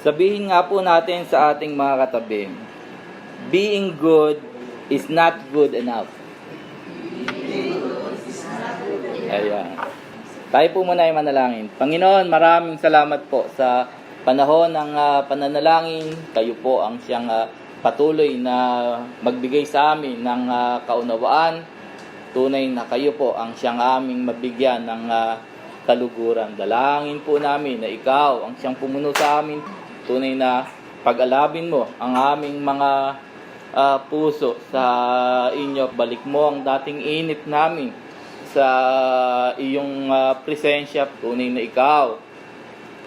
Sabihin nga po natin sa ating mga katabi, being good is not good enough. Ayan. Tayo po muna ay manalangin. Panginoon, maraming salamat po sa panahon ng pananalangin. Kayo po ang siyang patuloy na magbigay sa amin ng kaunawaan. Tunay na kayo po ang siyang aming mabigyan ng kaluguran. Dalangin po namin na ikaw ang siyang pumuno sa amin. Tunay na pag-alabin mo ang aming mga puso sa inyo. Balik mo ang dating init namin sa iyong presensya. Tunay na ikaw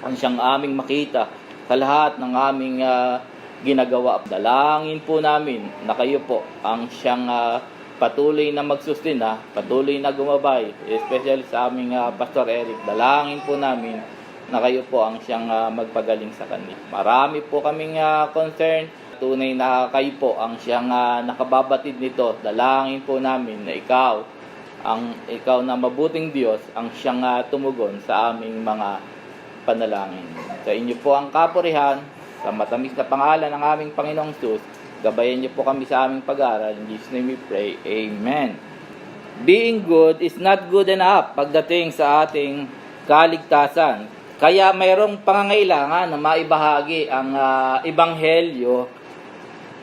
ang siyang aming makita sa lahat ng aming ginagawa. Dalangin po namin na kayo po ang siyang patuloy na magsustina, patuloy na gumabay, especially sa aming Pastor Eric. Dalangin po namin na kayo po ang siyang magpagaling sa kanila. Marami po kaming concern. Tunay na kayo po ang siyang nakababatid nito. Dalangin po namin na ikaw na mabuting Diyos ang siyang tumugon sa aming mga panalangin. Sa inyo po ang kapurihan, sa matamis na pangalan ng aming Panginoong Diyos. Gabayan niyo po kami sa aming pag-aaral. In Jesus' name we pray. Amen. Being good is not good enough pagdating sa ating kaligtasan. Kaya mayroong pangangailangan na maibahagi ang ebanghelyo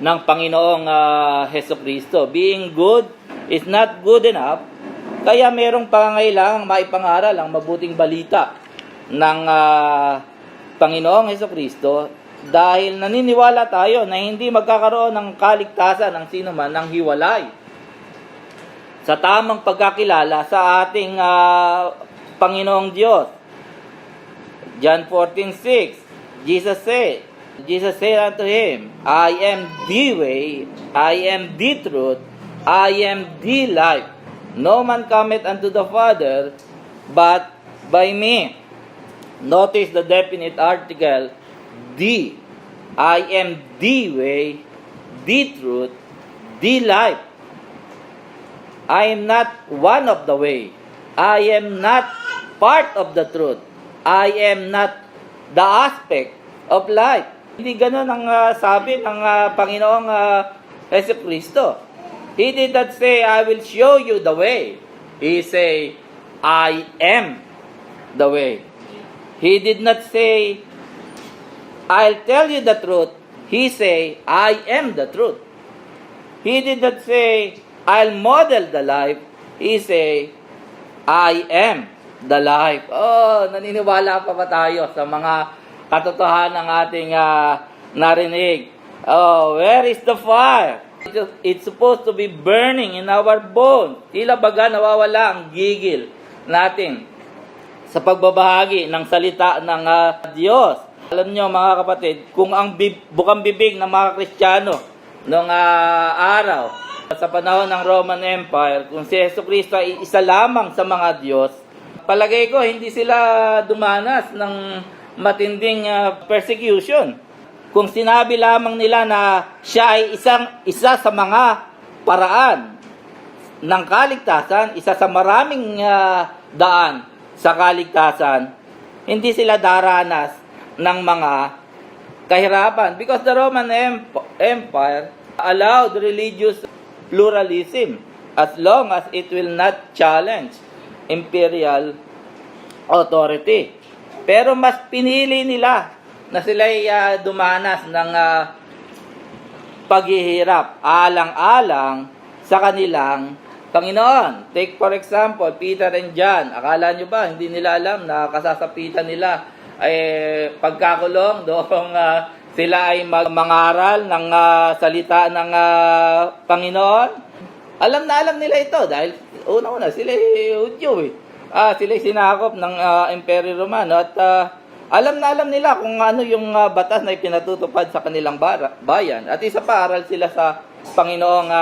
ng Panginoong Hesukristo. Being good is not good enough. Kaya mayroong pangangailangan maipangaral ang mabuting balita ng Panginoong Hesukristo dahil naniniwala tayo na hindi magkakaroon ng kaligtasan ng sino man ng hiwalay sa tamang pagkakilala sa ating Panginoong Diyos. John 14:6, Jesus said unto him, I am the way, I am the truth, I am the life. No man cometh unto the Father but by me. Notice the definite article, the. I am the way, the truth, the life. I am not one of the way. I am not part of the truth. I am not the aspect of life. Hindi ganun ang sabi ng Panginoong Jesucristo. He did not say, I will show you the way. He say, I am the way. He did not say, I'll tell you the truth. He say, I am the truth. He did not say, I'll model the life. He say, I am the life. Oh, naniniwala pa ba tayo sa mga katotohanan ng ating narinig? Oh, where is the fire? It's supposed to be burning in our bones. Tila baga nawawala ang gigil natin sa pagbabahagi ng salita ng Diyos. Alam nyo mga kapatid, kung ang bukang bibig ng mga Kristiyano noong araw, sa panahon ng Roman Empire, kung si Jesucristo ay isa lamang sa mga Diyos, palagay ko hindi sila dumanas ng matinding persecution. Kung sinabi lamang nila na siya ay isa sa mga paraan ng kaligtasan, isa sa maraming daan sa kaligtasan, hindi sila daranas ng mga kahirapan. Because the Roman Empire allowed religious pluralism as long as it will not challenge imperial authority. Pero mas pinili nila na sila'y dumanas ng paghihirap alang-alang sa kanilang Panginoon. Take for example, Peter and John. Akala nyo ba, hindi nila alam na kasasapitan nila ay pagkakulong doong sila ay mangaral ng salita ng Panginoon? Alam na alam nila ito dahil una-una sila Hudyo sila sinakop ng Imperyo Romano at alam na alam nila kung ano yung batas na ipinatutupad sa kanilang bayan. At isa pa, aral sila sa Panginoong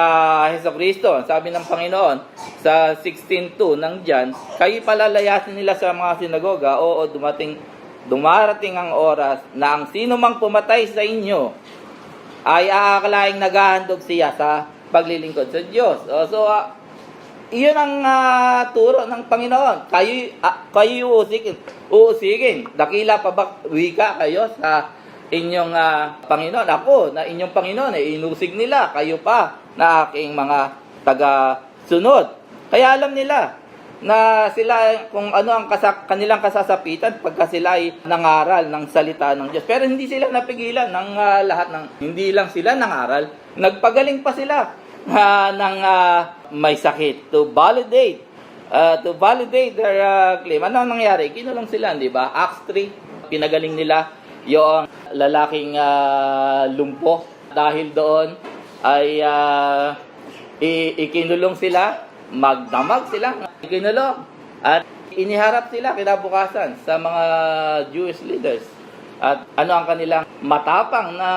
Hesukristo. Sabi ng Panginoon sa 16:2 ng John, kayo palalayasin nila sa mga sinagoga, oo, dumarating ang oras na ang sino mang pumatay sa inyo ay aakalaing naghahandog siya sa paglilingkod sa Diyos. Iyon ang turo ng Panginoon. Kayo uusigin. Dakila pa ba wika kayo sa inyong Panginoon. Ako, na inyong Panginoon, inusig nila, kayo pa, na aking mga taga-sunod. Kaya alam nila na sila, kung ano ang kanilang kasasapitan pagka sila ay nangaral ng salita ng Diyos. Pero hindi sila napigilan ng lahat ng, hindi lang sila nangaral, nagpagaling pa sila ng may sakit to validate their claim. Ano ang nangyari? Kinulong sila, di ba? Acts 3, pinagaling nila yung lalaking lumpo. Dahil doon ay ikinulong sila, magdamag sila, ikinulong. At iniharap sila kinabukasan sa mga Jewish leaders. At ano ang kanilang matapang na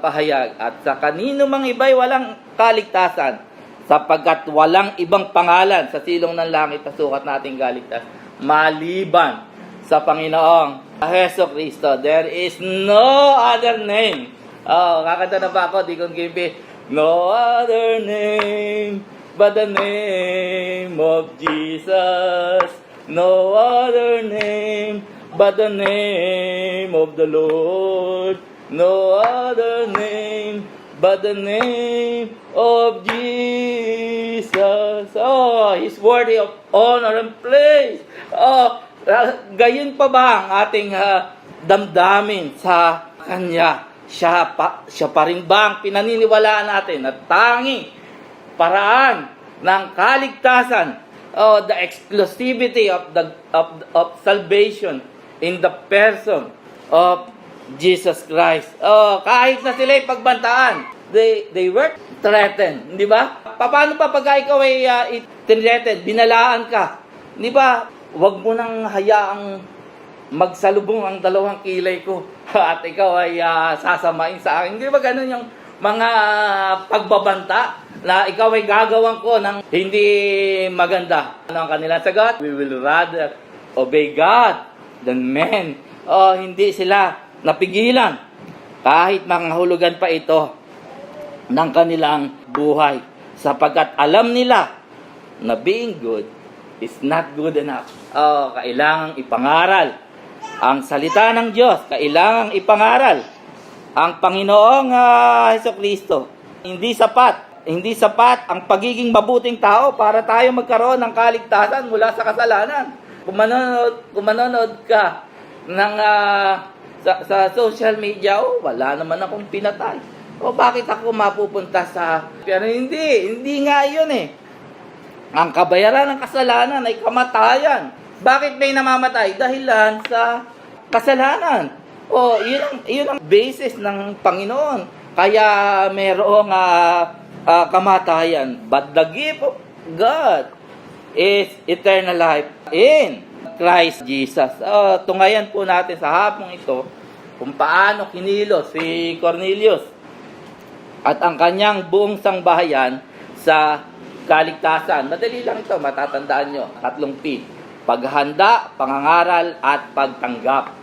pahayag? At sa kanino mang iba'y walang kaligtasan, sapagkat walang ibang pangalan sa silong ng langit na sukat nating kaligtas maliban sa Panginoong Hesus Kristo. There is no other name. Kakanta na ba ako? Di kong kimpi. No other name but the name of Jesus. No other name but the name of the Lord. No other name but the name of Jesus. He's worthy of honor and praise. Gayon pa ba ang ating damdamin sa Kanya? Siya pa rin ba ang pinaniniwalaan natin na tanging paraan ng kaligtasan, the exclusivity of salvation in the person of Jesus Christ. Kahit na sila ay pagbantaan, they were threatened, di ba? Paano pa pag ikaw ay threatened, binalaan ka, di ba? Huwag mo nang hayaang magsalubong ang dalawang kilay ko at ikaw ay sasamain sa akin. Di ba ganun yung mga pagbabanta na ikaw ay gagawan ko ng hindi maganda? Ano ang kanilang sagot? We will rather obey God than men. Hindi sila napigilan kahit mangahulugan pa ito ng kanilang buhay, sapagkat alam nila na being good is not good enough. Kailangang ipangaral ang salita ng Diyos, kailangang ipangaral ang Panginoong Hesus Kristo. Hindi sapat ang pagiging mabuting tao para tayo magkaroon ng kaligtasan mula sa kasalanan. Kung manonood ka ng sa social media, wala naman akong pinatay. Bakit ako mapupunta sa... Pero hindi nga yun eh. Ang kabayaran ng kasalanan ay kamatayan. Bakit may namamatay? Dahilan sa kasalanan. Yun ang basis ng Panginoon. Kaya mayroong kamatayan. But the gift of God is eternal life in Christ Jesus. Tungayan po natin sa hapong ito kung paano kinilos si Cornelius at ang kanyang buong sangbahayan sa kaligtasan. Madali lang ito, matatandaan nyo. 3 P. Paghahanda, pangangaral, at pagtanggap.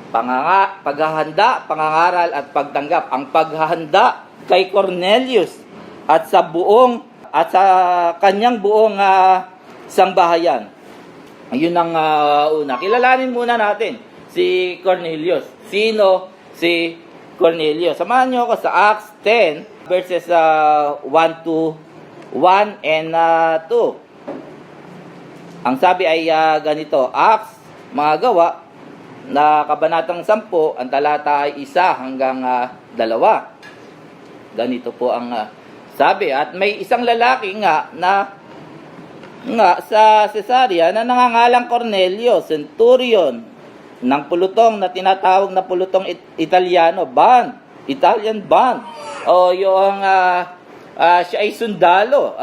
Paghahanda, pangangaral, at pagtanggap. Ang paghahanda kay Cornelius at sa kanyang buong sangbahayan. Yun ang una. Kilalanin muna natin si Cornelius. Sino si Cornelius? Samahan nyo ako sa Acts 10 verses 1 and 2. Ang sabi ay ganito, Acts, mga gawa, na kabanatang 10, ang talata ay 1 hanggang 2. Ganito po ang sabi. At may isang lalaki nga sa Cesarea na nangangalang Cornelio, centurion ng pulutong na tinatawag na pulutong Italian band. Siya ay sundalo.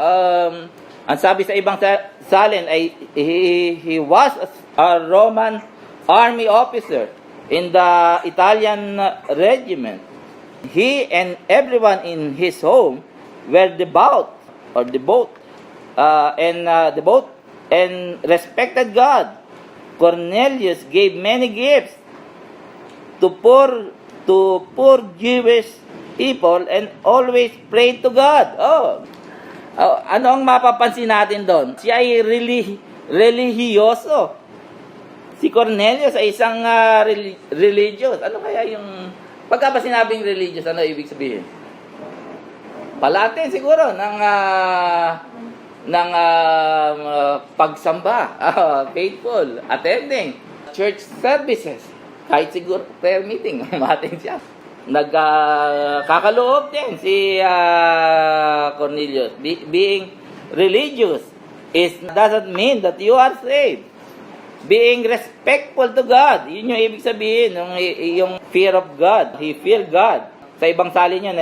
Ang sabi sa ibang salin ay he was a Roman army officer in the Italian regiment. He and everyone in his home were devout and respected God. Cornelius gave many gifts to poor Jewish people and always prayed to God. Ano ang mapapansin natin doon? Siya ay relihiyoso. si Cornelius ay isang religious. Ano kaya yung, pagka ba sinabing religious, ano ibig sabihin? Palatin siguro ng pagsamba, faithful, attending church services. Kahit siguro prayer meeting, umatin siya. Nagkakaloob din si Cornelius. Being religious doesn't mean that you are saved. Being respectful to God, yun yung ibig sabihin, yung fear of God. He feared God. Sa ibang salin yun,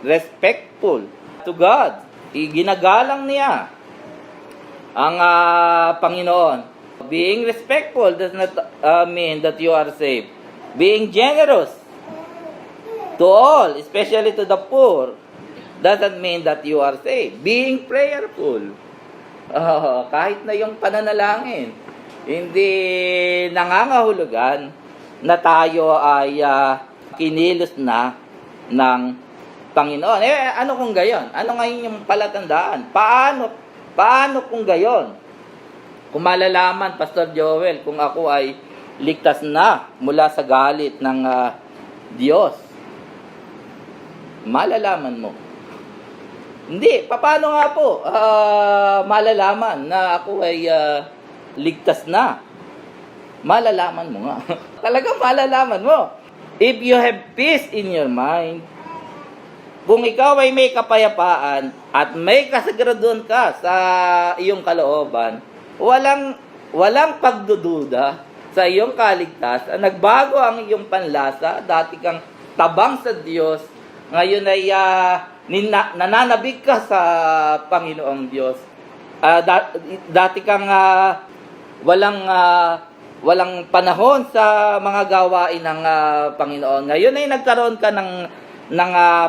respectful to God. Ginagalang niya ang Panginoon. Being respectful does not mean that you are saved. Being generous to all, especially to the poor, doesn't mean that you are saved. Being prayerful, kahit na yung pananalangin, hindi nangangahulugan na tayo ay kinilos na ng Panginoon. Ano kung gayon? Ano ngayon yung palatandaan? Paano kung gayon? Kung malalaman, Pastor Joel, kung ako ay ligtas na mula sa galit ng Diyos, malalaman mo. Hindi, paano nga po malalaman na ako ay ligtas na? Malalaman mo nga. Talagang malalaman mo. If you have peace in your mind, kung ikaw ay may kapayapaan at may kasiguraduhan ka sa iyong kalooban, walang pagdududa sa iyong kaligtasan, nagbago ang iyong panlasa, dati kang tabang sa Diyos, ngayon ay nananabig ka sa Panginoong Diyos. Dati kang walang panahon sa mga gawain ng Panginoon. Ngayon ay nagkaroon ka ng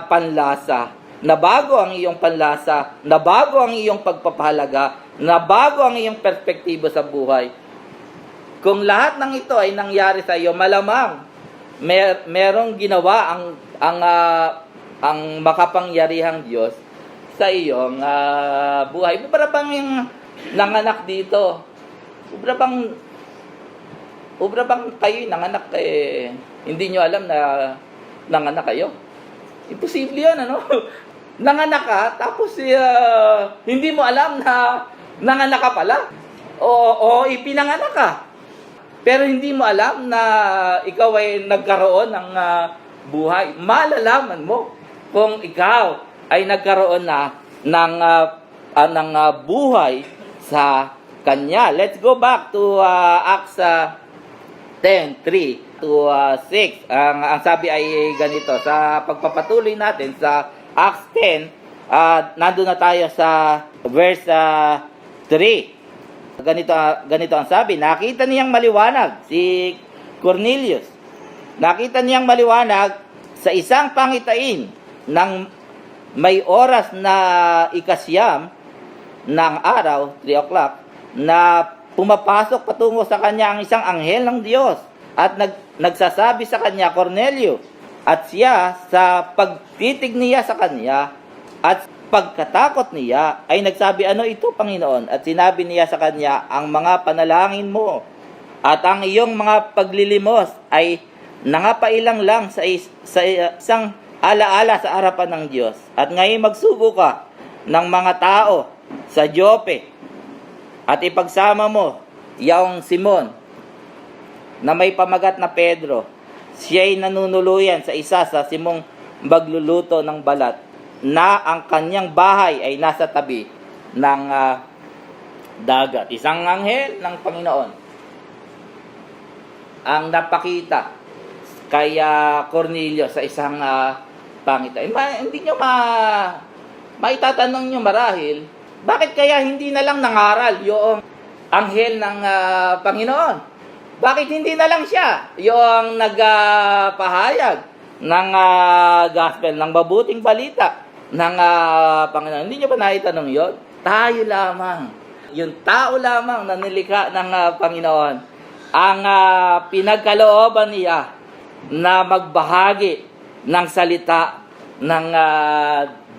panlasa. Nabago ang iyong panlasa, nabago ang iyong pagpapahalaga, nabago ang iyong perspektibo sa buhay. Kung lahat ng ito ay nangyari sa iyo, malamang merong ginawa ang makapangyarihang Diyos sa iyong buhay. Para bang yung nanganak dito? Ubra bang kayo'y nanganak hindi nyo alam na nanganak kayo? Imposible yun, ano? Nanganak ka, tapos hindi mo alam na nanganak ka pala. O ipinanganak ka. Pero hindi mo alam na ikaw ay nagkaroon ng buhay. Malalaman mo kung ikaw ay nagkaroon na ng buhay sa Kanya. Let's go back to Acts 10:3 to 6. Ang sabi ay ganito, sa pagpapatuloy natin sa Acts 10, nandun na tayo sa verse 3. Ganito ang sabi, nakita niyang maliwanag si Cornelius. Nakita niyang maliwanag sa isang pangitain ng may oras na ikasyam ng araw, 3 o'clock, na pumapasok patungo sa kanya ang isang anghel ng Diyos at nagsasabi sa kanya, Cornelio. At siya, sa pagtitig niya sa kanya at pagkatakot niya, ay nagsabi, ano ito, Panginoon? At sinabi niya sa kanya, ang mga panalangin mo at ang iyong mga paglilimos ay nangapailang lang sa isang alaala sa harapan ng Diyos. At ngayon magsugo ka ng mga tao sa Jope at ipagsama mo yaong Simon na may pamagat na Pedro. Siya'y nanunuluyan sa isa sa simong magluluto ng balat na ang kanyang bahay ay nasa tabi ng dagat. Isang anghel ng Panginoon ang napakita kay Cornelio sa isang pangitain. Hindi nyo maitatanong nyo marahil, bakit kaya hindi na lang nangaral yung anghel ng Panginoon? Bakit hindi na lang siya yung nagpahayag ng gospel, ng mabuting balita ng Panginoon? Hindi nyo ba naitanong yun? Tayo lamang, yung tao lamang na nilikha ng Panginoon, ang pinagkalooban niya na magbahagi ng salita ng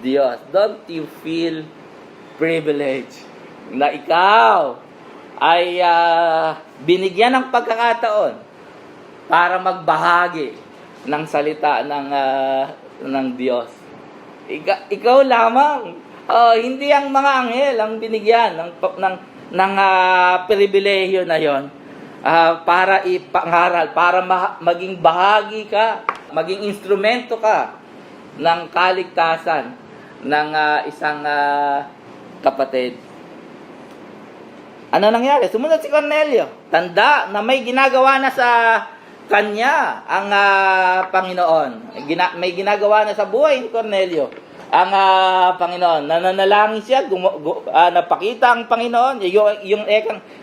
Diyos. Don't you feel privilege na ikaw ay binigyan ng pagkakataon para magbahagi ng salita ng Diyos. Ikaw lamang. Hindi ang mga anghel ang binigyan ng pribilehiyo na yon para ipangaral, para maging bahagi ka, maging instrumento ka ng kaligtasan ng isang kapatid. Ano nangyari? Sumunod si Cornelio. Tanda na may ginagawa na sa kanya ang Panginoon. May ginagawa na sa buhay ni Cornelio ang Panginoon. Nananalangin siya, napakita ang Panginoon,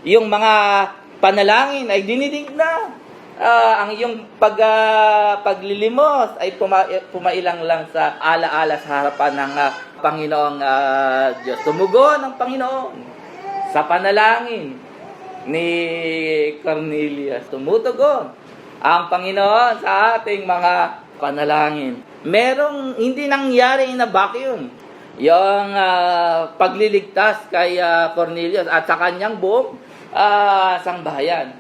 yung mga panalangin ay dinidig na. Ang iyong paglilimos ay pumailang lang sa alaala sa harapan ng Panginoong Diyos. Tumugon ang Panginoon sa panalangin ni Cornelius. Tumutugon ang Panginoon sa ating mga panalangin. Merong hindi nangyari na vacuum yung pagliligtas kay Cornelius at sa kanyang buong sangbahayan.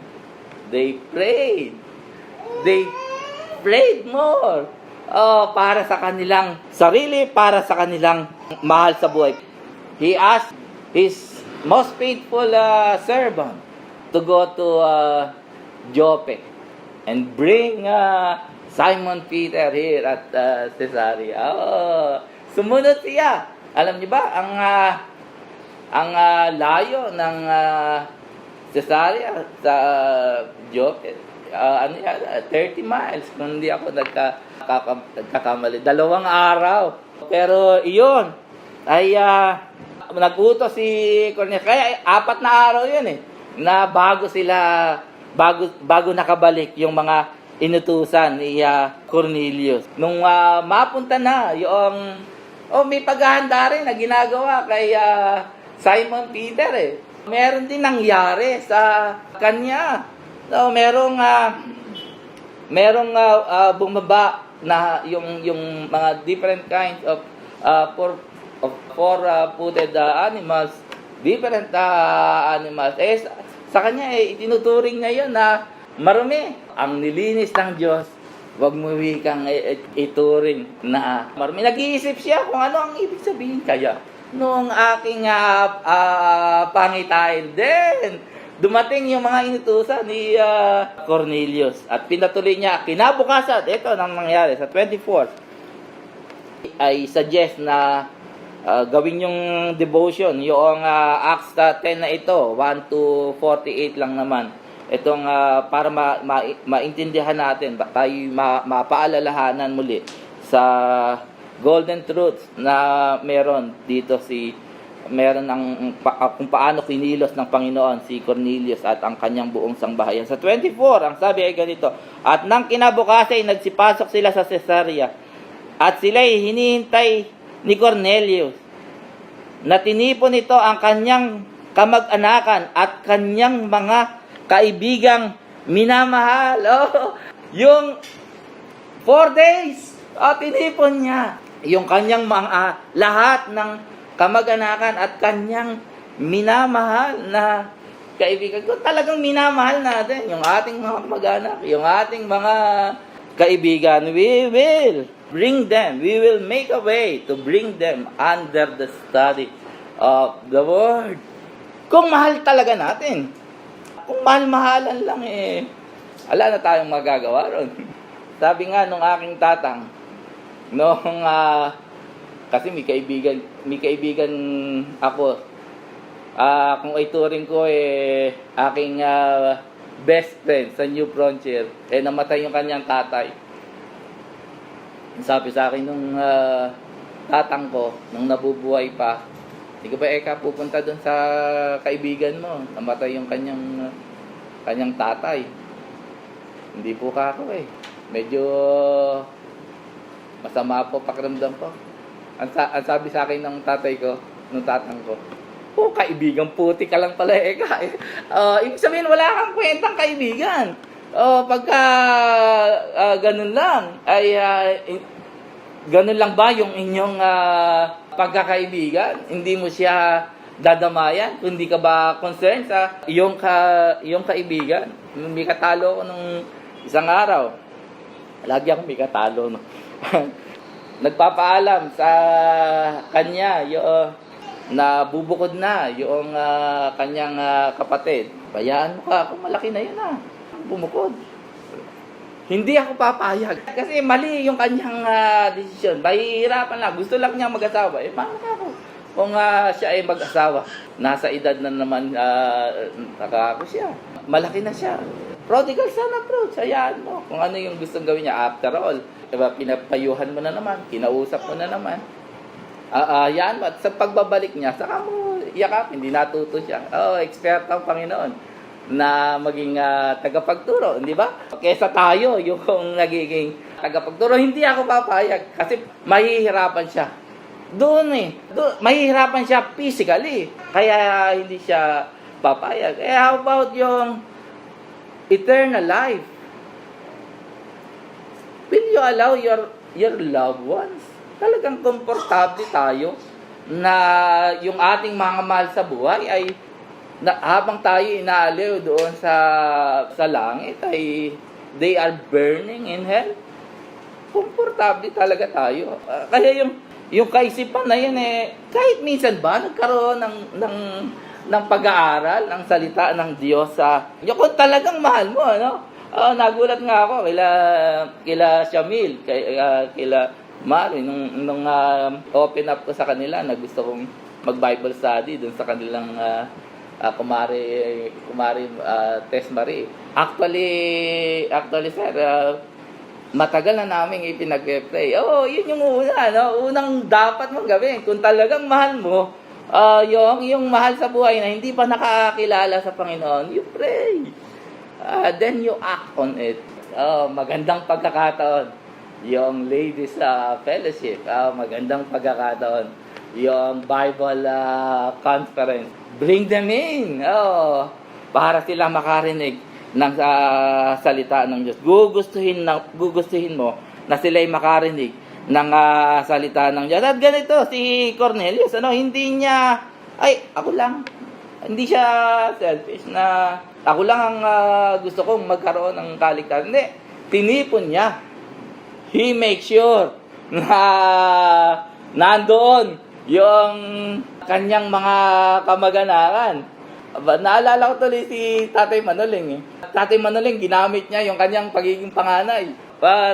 They prayed. They prayed more. Para sa kanilang sarili, para sa kanilang mahal sa buhay. He asked his most faithful servant to go to Joppe and bring Simon Peter here at Caesarea. Sumunod siya. Alam niyo ba ang layo ng Caesarea sa Joppe? 30 miles kung hindi ako nagkakamali. 2 araw. Pero iyon ay nagutos si Cornelius. Kaya 4 na araw yun na bago nakabalik yung mga inutusan ni Cornelius. Nung mapunta na yung may paghahanda rin na ginagawa kay Simon Peter Meron din nangyari sa kanya. So, merong bumaba na yung mga different kinds of four-footed animals, different animals. Sa kanya itinuturing niya yun na marumi. Ang nilinis ng Diyos, wag mo wikang ituring na marumi. Nag-iisip siya kung ano ang ibig sabihin kaya nung aking pangitain. Then, dumating yung mga inutusan ni Cornelius at pinatuloy niya. Kinabukasan, ito nang nangyari sa 24, ay suggest na gawin yung devotion, yung Acts 10 na ito, 1 to 48 lang naman. Itong para maintindihan natin, tayo mapaalalahanan muli sa golden truths na meron dito meron kung paano kinilos ng Panginoon si Cornelius at ang kanyang buong sangbahayan. Sa 24, ang sabi ay ganito, at nang kinabukasan ay nagsipasok sila sa Caesarea at sila'y hinihintay ni Cornelius na tinipon nito ang kanyang kamag-anakan at kanyang mga kaibigang minamahal. Yung 4 days, tinipon niya yung kanyang mga lahat ng kamag-anakan at kanyang minamahal na kaibigan. Kung talagang minamahal natin yung ating mga kamag-anak, yung ating mga kaibigan, we will make a way to bring them under the study of the Word. Kung mahal talaga natin, kung mahal-mahalan lang wala na tayong magagawa ron. Sabi nga nung aking tatang, kasi may kaibigan ako. Kung ituring ko aking best friend sa New Frontier, namatay yung kanyang tatay. Sabi sa akin nung tatang ko, nung nabubuhay pa, hindi ko ba pupunta doon sa kaibigan mo, namatay yung kanyang tatay. Hindi po ako medyo masama po pakiramdam ko. Ang sabi sa akin ng tatay ko, ng tatang ko, kaibigan puti ka lang pala ibig sabihin wala kang kwentang kaibigan. Pagka ganun lang, ganun lang ba yung inyong pagkakaibigan? Hindi mo siya dadamayan? Kung di ka ba concerned sa iyong kaibigan? May katalo ko nung isang araw. Lagi akong may katalo, no? Nagpapaalam sa kanya na bubukod na yung kanyang kapatid. Bayaan mo ka, kung malaki na yun bumukod. Hindi ako papayag. Kasi mali yung kanyang desisyon. Mahihirapan lang. Gusto lang niya mag-asawa. Paano ka ako? Kung siya ay mag-asawa, nasa edad na naman nakako siya. Malaki na siya. Prodigal son approach. Hayaan mo kung ano yung gustong gawin niya. After all, diba, pinapayuhan mo na naman. Kinausap mo na naman. Yan mo. At sa pagbabalik niya, saka mo yakap. Hindi natuto siya. Expert ang Panginoon na maging tagapagturo, hindi ba? Kesa tayo yung nagiging tagapagturo, hindi ako papayag kasi mahihirapan siya. Doon mahihirapan siya physically, kaya hindi siya papayag. How about yung eternal life? Will you allow your loved ones? Talagang komportable tayo na yung ating mga mahal sa buhay ay habang tayo inaaliw doon sa langit ay they are burning in hell. Komportable talaga tayo. Kaya yung kaisipan na yun kahit minsan ba nagkaroon ng pag-aaral ng salita ng Diyos yung kung talagang mahal mo, nagulat nga ako kila Shamil, kila Mari nung open up ko sa kanila na gusto kong mag-Bible study doon sa kanilang kumari Tess Marie. Actually sir, matagal na namin ipinag-pray. Yun yung unang dapat mong gawin. Kung talagang mahal mo, yung mahal sa buhay na hindi pa nakakilala sa Panginoon, you pray. Then you act on it. Magandang pagkakataon. Yung ladies fellowship, magandang pagkakataon. Yung Bible conference, bring them in. Para sila makarinig ng salita ng Diyos. Gugustuhin mo na sila'y makarinig ng salita ng Diyos. At ganito, si Cornelius, hindi niya, ako lang. Hindi siya selfish na ako lang ang gusto kong magkaroon ng kaligtasan. Hindi, tinipon niya. He makes sure na nandoon yung kanyang mga kamag-anakan. Naalala ko tuloy si Tatay Manoling. Tatay Manoling, ginamit niya yung kanyang pagiging panganay.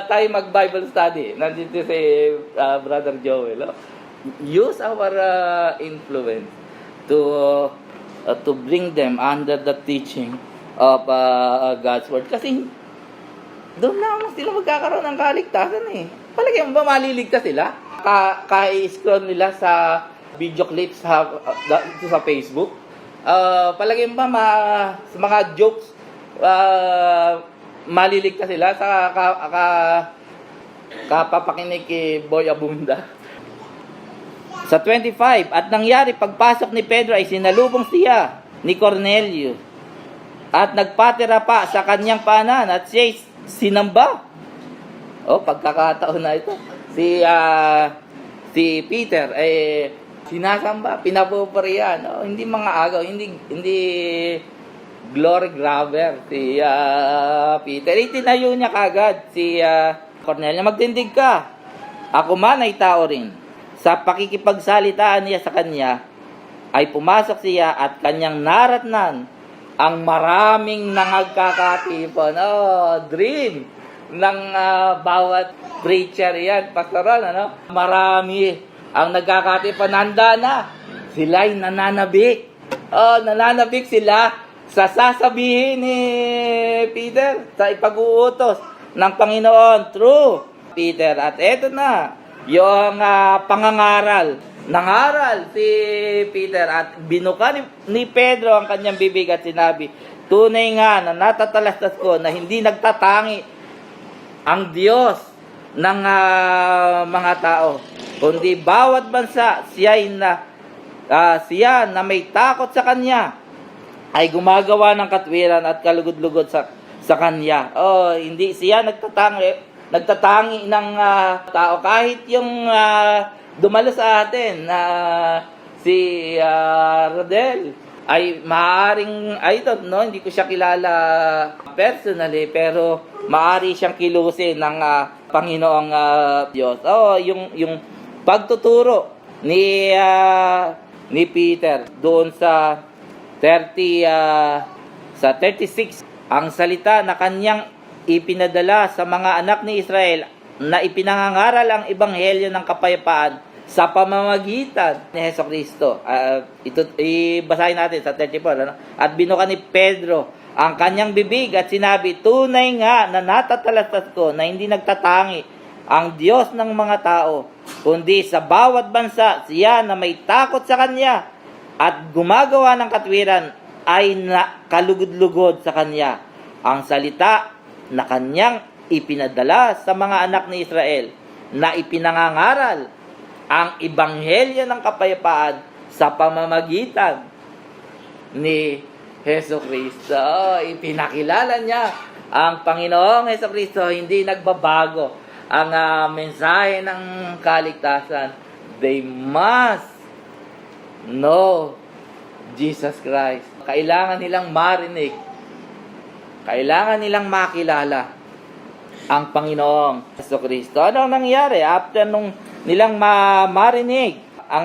Tayo mag-Bible study. Nandito si Brother Joel. Use our influence to bring them under the teaching of God's Word. Kasi doon lang sila magkakaroon ng kaligtasan Palagi ba maliligtas sila? Ka-scroll nila sa video clips sa Facebook. Palagi ba sa mga jokes maliligtas sila sa kapapakinig kay Boy Abunda. Sa 25, at nangyari pagpasok ni Pedro ay sinalubong siya ni Cornelio at nagpatira pa sa kanyang paanan at siya sinamba. Pagkakataon na ito. Si Peter sinasamba, pinapupurihan. Hindi mga agaw, hindi glory grabber si Peter. Itinayo niya kagad si Cornelio, magtindig ka. Ako man ay tao rin. Sa pakikipagsalitaan niya sa kanya, ay pumasok siya at kanyang naratnan ang maraming nangagkakatipon. Dream ng bawat preacher yan, pastoral, marami ang nagkakatipon. Handa na. Sila'y nananabik. Nananabik sila sa sasabihin ni Peter sa ipag-uutos ng Panginoon through Peter. At eto na, yung pangangaral. Nangaral si Peter at binuka ni Pedro ang kanyang bibig at sinabi, tunay nga na natatalastas ko na hindi nagtatangi ang Diyos ng mga tao, kundi bawat bansa siya na may takot sa Kanya ay gumagawa ng katwiran at kalugod-lugod sa Kanya. Hindi siya nagtatangi ng tao. Kahit yung dumalo sa atin na si Rodel ay maaaring, I don't know, hindi ko siya kilala personally, pero maaari siyang kilusin ng Panginoong Diyos. Yung pagtuturo ni Peter doon sa 36, ang salita na kanyang ipinadala sa mga anak ni Israel na ipinangangaral ang ebanghelyo ng kapayapaan sa pamamagitan ni Hesus Kristo. Ito ibasahin natin sa 34, ano? At binuka ni Pedro ang kanyang bibig at sinabi, tunay nga na natatalastas ko na hindi nagtatangi ang Diyos ng mga tao, kundi sa bawat bansa siya na may takot sa kanya at gumagawa ng katwiran ay kalugod-lugod sa kanya ang salita na kanyang ipinadala sa mga anak ni Israel na ipinangangaral ang ebanghelyo ng kapayapaan sa pamamagitan ni Hesus Kristo. Ipinakilala niya ang Panginoong Hesus Kristo, hindi nagbabago ang mensahe ng kaligtasan. They must know Jesus Christ. Kailangan nilang marinig, kailangan nilang makilala ang Panginoong Hesus Kristo. Ano ang nangyari after nung nilang marinig ang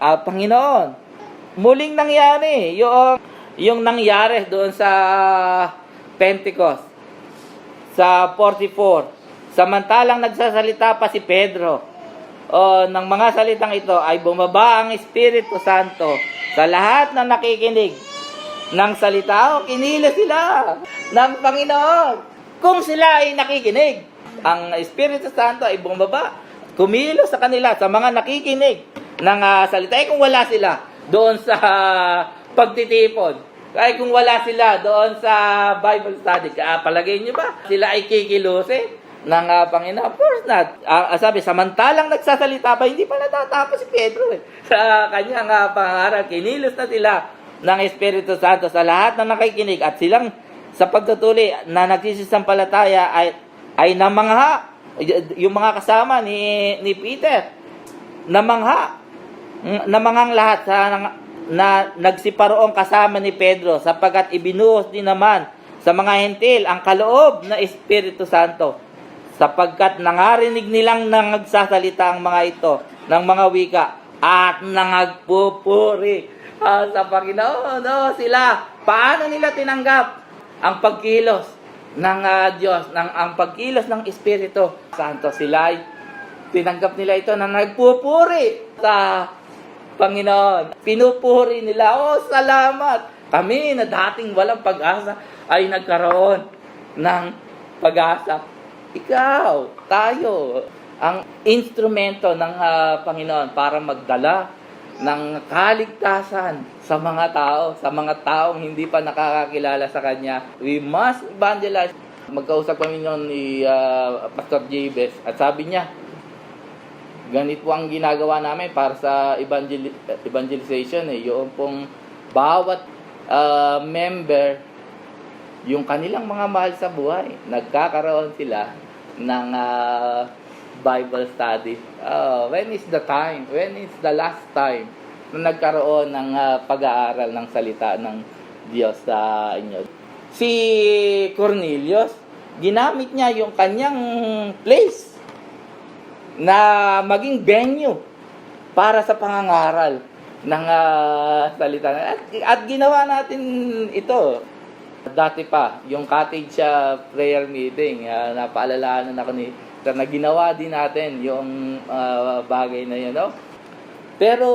Panginoon? Muling nangyari yung nangyari doon sa Pentecost sa 44. Samantalang nagsasalita pa si Pedro ng mga salitang ito, ay bumaba ang Espiritu Santo sa lahat na nakikinig ng salita. Kinilos sila ng Panginoon. Kung sila ay nakikinig, ang Espiritu Santo ay bumaba, kumilos sa kanila, sa mga nakikinig ng salita. Kung wala sila doon sa pagtitipon, kung wala sila doon sa Bible study, palagay nyo ba sila ay kikilusin ng Panginoon? Of course not. Sabi, samantalang nagsasalita pa, hindi pa natatapos si Pedro sa kanyang pangaral. Kinilos na sila ng Espiritu Santo sa lahat na nakikinig, at silang sa pagtutuloy na nagsisisampalataya ay namangha. Yung mga kasama ni Peter, namanghang lahat na nagsiparoong kasama ni Pedro, sapagkat ibinuhos din naman sa mga hentil ang kaloob na Espiritu Santo, sapagkat nangarinig nilang nagsasalita ang mga ito ng mga wika at nangagpupuri sa Panginoon. Sila, paano nila tinanggap ang pagkilos ng Diyos, ang pagkilos ng Espiritu Santo? Sila ay tinanggap nila ito na nagpupuri sa Panginoon. Pinupuri nila, salamat. Kami na dating walang pag-asa ay nagkaroon ng pag-asa. Ikaw, tayo, ang instrumento ng Panginoon para magdala ng kaligtasan sa mga tao, sa mga taong hindi pa nakakakilala sa Kanya. We must evangelize. Magkausap kami noon ni Pastor Jabez, at sabi niya, ganito ang ginagawa namin para sa evangelization. Yung pong bawat member, yung kanilang mga mahal sa buhay, nagkakaroon sila ng Bible study. When is the time? When is the last time na nagkaroon ng pag-aaral ng salita ng Diyos sa inyo? Si Cornelius, ginamit niya yung kanyang place na maging venue para sa pangangaral ng salita. At ginawa natin ito. Dati pa, yung cottage prayer meeting, napaalalahanan ako na ginawa din natin yung bagay na yun, no? Pero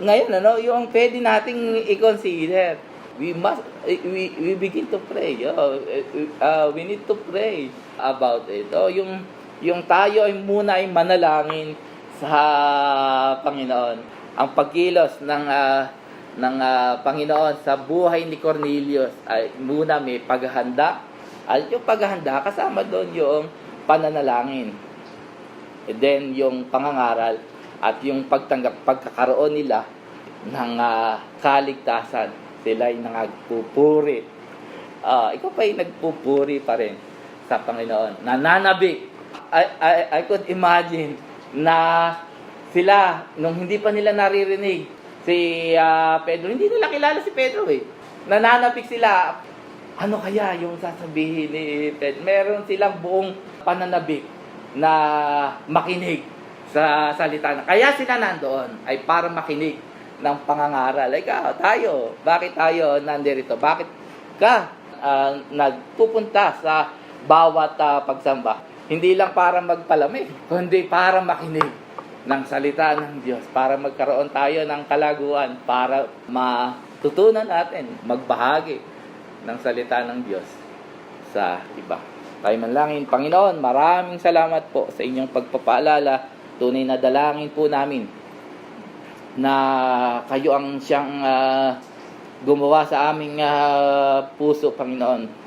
ngayon, yung pwede nating i-consider, we begin to pray. We need to pray about it. Yung tayo ay muna ay manalangin sa Panginoon. Ang pagkilos ng Panginoon sa buhay ni Cornelius ay muna may paghahanda. At yung paghahanda, kasama doon yung pananalangin. And then yung pangangaral at yung pagkakaroon nila ng kaligtasan. Sila ay nagpupuri. Ikaw pa ay nagpupuri pa rin sa Panginoon. Nananabi. I could imagine na sila, nung hindi pa nila naririnig si Pedro. Hindi nila kilala si Pedro eh. Nananapik sila. Ano kaya yung sasabihin ni Pedro? Meron silang buong pananabik na makinig sa salita. Kaya sila nandoon ay para makinig ng pangangaral. Tayo, bakit tayo nandirito? Bakit ka nagpupunta sa bawat pagsamba? Hindi lang para magpalamig, kundi para makinig ng salita ng Diyos, para magkaroon tayo ng kalaguan, para matutunan natin magbahagi ng salita ng Diyos sa iba. Tayo manalangin. Panginoon, maraming salamat po sa inyong pagpapaalala. Tunay na dalangin po namin na kayo ang siyang gumawa sa aming puso, Panginoon.